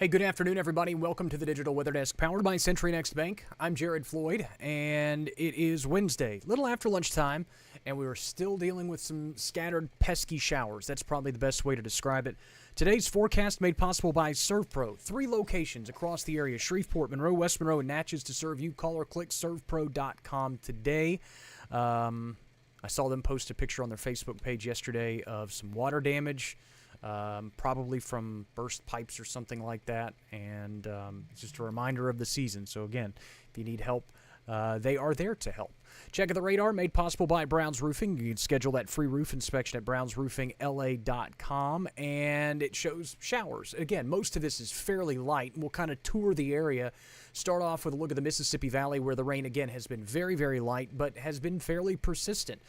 Hey, good afternoon, everybody. Welcome to the Digital Weather Desk, powered by Century Next Bank. I'm Jared Floyd, and it is Wednesday, little after lunchtime, and we are still dealing with some scattered pesky showers. That's probably the best way to describe it. Today's forecast made possible by ServPro. 3 locations across the area: Shreveport, Monroe, West Monroe, and Natchez to serve you. Call or click servpro.com today. I saw them post a picture on their Facebook page yesterday of some water damage. Probably from burst pipes or something like that, and it's just a reminder of the season. So again, if you need help, they are there to help. Check of the radar made possible by Brown's Roofing. You can schedule that free roof inspection at brownsroofingla.com, and it shows showers. Again, most of this is fairly light, and we'll kind of tour the area. Start off with a look at the Mississippi Valley, where the rain, again, has been very, very light, but has been fairly persistent.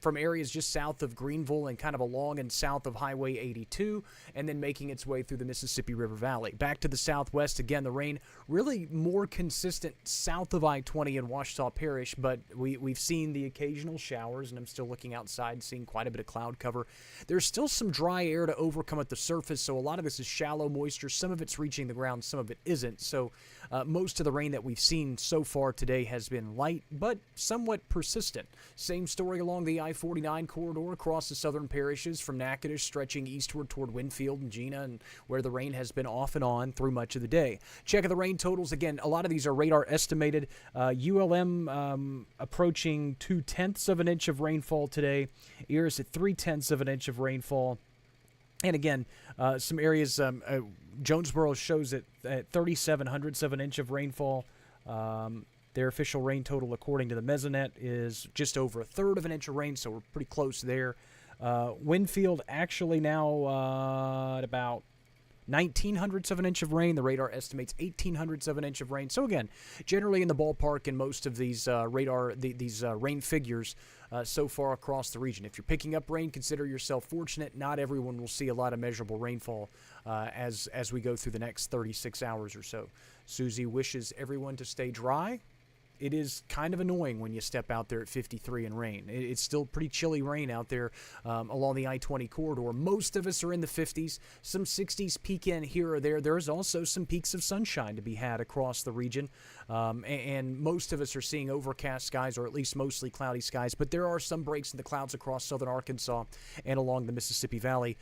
From areas just south of Greenville and kind of along and south of Highway 82, and then making its way through the Mississippi River Valley. Back to the southwest, again, the rain really more consistent south of I-20 in Ouachita Parish, but we've seen the occasional showers, and I'm still looking outside, seeing quite a bit of cloud cover. There's still some dry air to overcome at the surface, so a lot of this is shallow moisture. Some of it's reaching the ground, some of it isn't. So most of the rain that we've seen so far today has been light, but somewhat persistent. Same story along the I-49 corridor across the southern parishes from Natchez, stretching eastward toward Winfield and Gina, and where the rain has been off and on through much of the day. Check of the rain totals. Again, a lot of these are radar estimated. ULM approaching 0.2 of an inch of rainfall today. Ears at 0.3 of an inch of rainfall. And again, some areas, Jonesboro shows it at 0.37 of an inch of rainfall. Their official rain total, according to the Mesonet, is just over 1/3 of an inch of rain, so we're pretty close there. Winfield actually now at about 0.19 of an inch of rain. The radar estimates 0.18 of an inch of rain. So again, generally in the ballpark in most of these rain figures so far across the region. If you're picking up rain, consider yourself fortunate. Not everyone will see a lot of measurable rainfall as we go through the next 36 hours or so. Susie wishes everyone to stay dry. It is kind of annoying when you step out there at 53 and rain. It's still pretty chilly rain out there along the I-20 corridor. Most of us are in the 50s. Some 60s peak in here or there. There is also some peaks of sunshine to be had across the region. And most of us are seeing overcast skies, or at least mostly cloudy skies. But there are some breaks in the clouds across southern Arkansas and along the Mississippi Valley.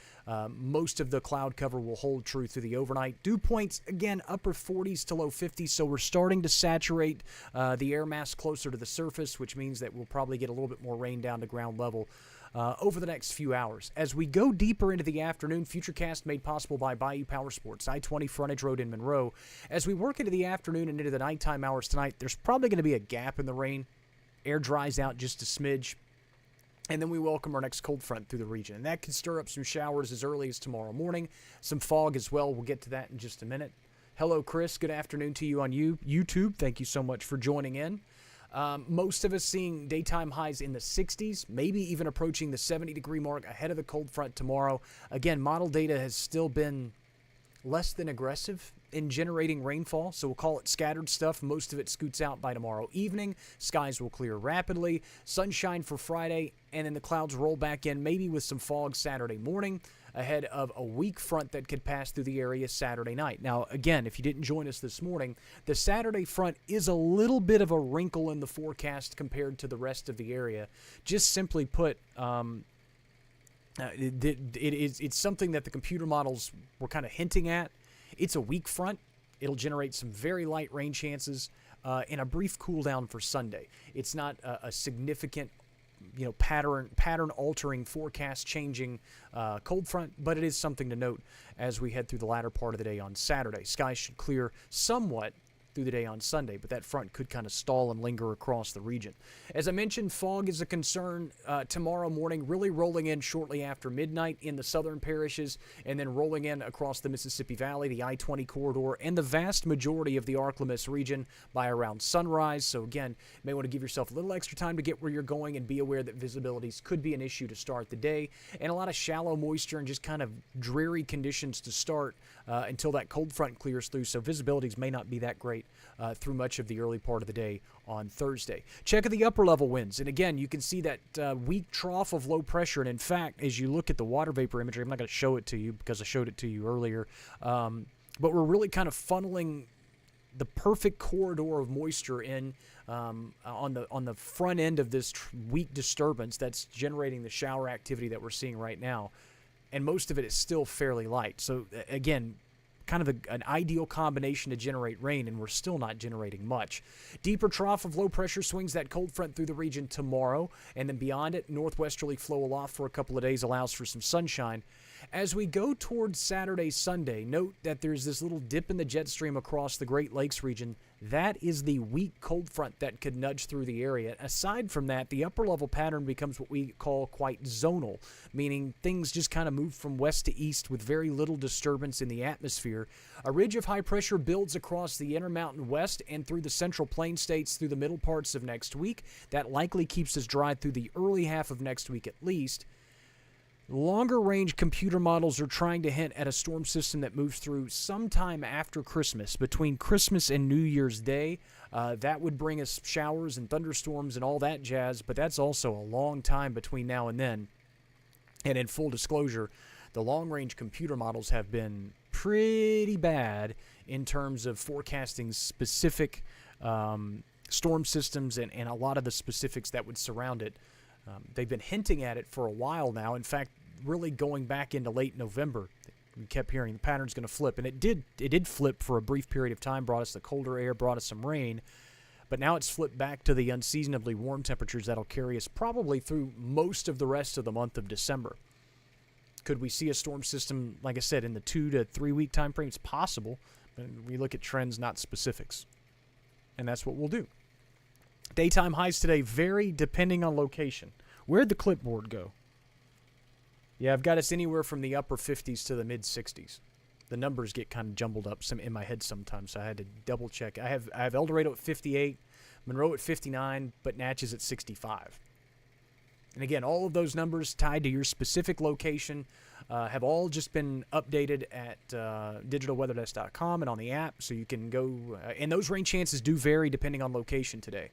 Most of the cloud cover will hold true through the overnight. Dew points, again, upper 40s to low 50s. So we're starting to saturate the air mass closer to the surface, which means that we'll probably get a little bit more rain down to ground level over the next few hours. As we go deeper into the afternoon, Futurecast made possible by Bayou Power Sports, I-20 frontage road in Monroe. As we work into the afternoon and into the nighttime hours tonight, there's probably going to be a gap in the rain. Air dries out just a smidge. And then we welcome our next cold front through the region. And that could stir up some showers as early as tomorrow morning. Some fog as well. We'll get to that in just a minute. Hello, Chris. Good afternoon to you on YouTube. Thank you so much for joining in. Most of us seeing daytime highs in the 60s, maybe even approaching the 70-degree mark ahead of the cold front tomorrow. Again, model data has still been less than aggressive in generating rainfall, so we'll call it scattered stuff. Most of it scoots out by tomorrow evening. Skies will clear rapidly. Sunshine for Friday, and then the clouds roll back in, maybe with some fog Saturday morning, ahead of a weak front that could pass through the area Saturday night. Now, again, if you didn't join us this morning, the Saturday front is a little bit of a wrinkle in the forecast compared to the rest of the area. Just simply put, it's something that the computer models were kind of hinting at. It's a weak front. It'll generate some very light rain chances and a brief cool down for Sunday. It's not a significant pattern altering, forecast changing cold front, but it is something to note as we head through the latter part of the day on Saturday. Skies should clear somewhat through the day on Sunday, but that front could kind of stall and linger across the region. As I mentioned, fog is a concern tomorrow morning, really rolling in shortly after midnight in the southern parishes, and then rolling in across the Mississippi Valley, the I-20 corridor, and the vast majority of the Arklamas region by around sunrise. So again, you may want to give yourself a little extra time to get where you're going and be aware that visibilities could be an issue to start the day, and a lot of shallow moisture and just kind of dreary conditions to start until that cold front clears through, so visibilities may not be that great through much of the early part of the day on Thursday. Check of the upper level winds. And again, you can see that weak trough of low pressure. And in fact, as you look at the water vapor imagery, I'm not going to show it to you because I showed it to you earlier. but we're really kind of funneling the perfect corridor of moisture in on the front end of this weak disturbance that's generating the shower activity that we're seeing right now. And most of it is still fairly light. So, again, kind of an ideal combination to generate rain, and we're still not generating much. Deeper trough of low pressure swings that cold front through the region tomorrow, and then beyond it, northwesterly flow aloft for a couple of days allows for some sunshine. As we go towards Saturday, Sunday, note that there's this little dip in the jet stream across the Great Lakes region. That is the weak cold front that could nudge through the area. Aside from that, the upper level pattern becomes what we call quite zonal, meaning things just kind of move from west to east with very little disturbance in the atmosphere. A ridge of high pressure builds across the Intermountain West and through the Central Plain states through the middle parts of next week. That likely keeps us dry through the early half of next week at least. Longer-range computer models are trying to hint at a storm system that moves through sometime after Christmas, between Christmas and New Year's Day. That would bring us showers and thunderstorms and all that jazz, but that's also a long time between now and then. And in full disclosure, the long-range computer models have been pretty bad in terms of forecasting specific storm systems and a lot of the specifics that would surround it. They've been hinting at it for a while now. In fact, really going back into late November, we kept hearing the pattern's going to flip, and it did flip for a brief period of time, brought us the colder air, brought us some rain, but now it's flipped back to the unseasonably warm temperatures that'll carry us probably through most of the rest of the month of December. Could we see a storm system, like I said, in the 2 to 3 week time frame? It's possible, but we look at trends, not specifics, and that's what we'll do. Daytime highs today vary depending on location. Where'd the clipboard go? Yeah, I've got us anywhere from the upper 50s to the mid 60s. The numbers get kind of jumbled up in my head sometimes, so I had to double check. I have El Dorado at 58, Monroe at 59, but Natchez at 65. And again, all of those numbers tied to your specific location have all just been updated at digitalweatherdesk.com and on the app, so you can go. And those rain chances do vary depending on location today.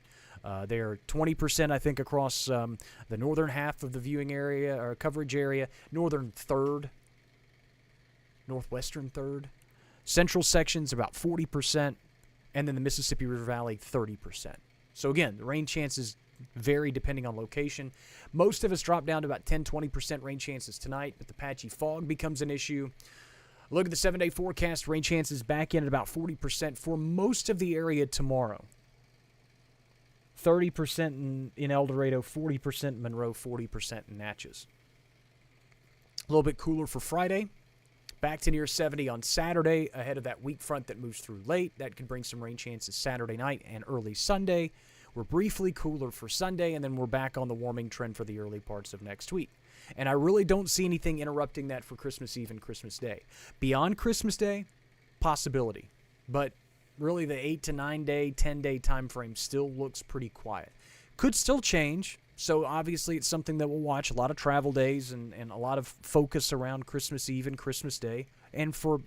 They're 20%, I think, across the northern half of the viewing area or coverage area, northern third, northwestern third. Central sections about 40%, and then the Mississippi River Valley 30%. So again, the rain chances vary depending on location. Most of us drop down to about 10-20% rain chances tonight, but the patchy fog becomes an issue. Look at the 7-day forecast. Rain chances back in at about 40% for most of the area tomorrow. 30% in El Dorado, 40% in Monroe, 40% in Natchez. A little bit cooler for Friday. Back to near 70 on Saturday ahead of that weak front that moves through late. That could bring some rain chances Saturday night and early Sunday. We're briefly cooler for Sunday, and then we're back on the warming trend for the early parts of next week. And I really don't see anything interrupting that for Christmas Eve and Christmas Day. Beyond Christmas Day, possibility. But really the 8 to 9 day, 10-day time frame still looks pretty quiet. Could still change, so obviously it's something that we'll watch. A lot of travel days and a lot of focus around Christmas Eve and Christmas Day, and for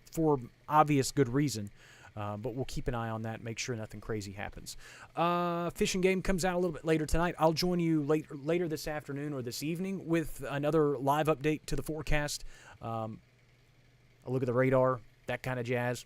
obvious good reason. But we'll keep an eye on that, make sure nothing crazy happens. Fishing Game comes out a little bit later tonight. I'll join you later this afternoon or this evening with another live update to the forecast. A look at the radar, that kind of jazz.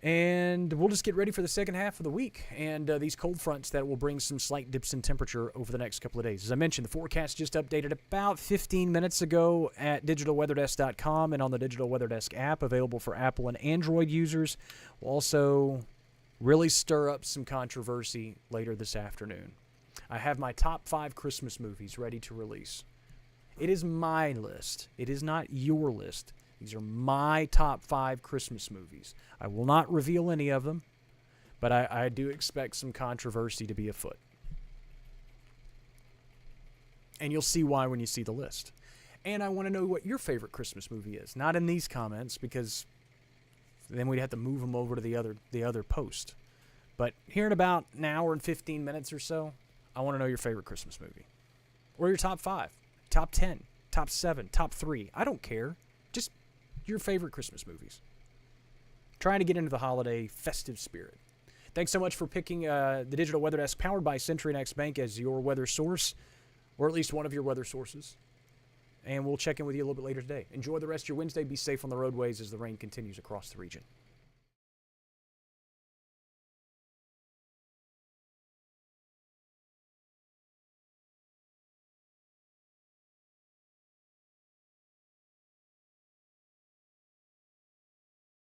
And we'll just get ready for the second half of the week and these cold fronts that will bring some slight dips in temperature over the next couple of days. As I mentioned, the forecast just updated about 15 minutes ago at digitalweatherdesk.com and on the Digital Weather Desk app, available for Apple and Android users. We'll also really stir up some controversy later this afternoon. I have my top 5 Christmas movies ready to release. It is my list. It is not your list. These are my top 5 Christmas movies. I will not reveal any of them, but I do expect some controversy to be afoot. And you'll see why when you see the list. And I want to know what your favorite Christmas movie is. Not in these comments, because then we'd have to move them over to the other post. But here in about an hour and 15 minutes or so, I want to know your favorite Christmas movie. Or your top 5, top 10, top 7, top 3. I don't care. Just your favorite Christmas movies. Trying to get into the holiday festive spirit. Thanks so much for picking the Digital Weather Desk powered by CenturyNext Bank as your weather source, or at least one of your weather sources. and we'll check in with you a little bit later today. Enjoy the rest of your Wednesday. Be safe on the roadways as the rain continues across the region.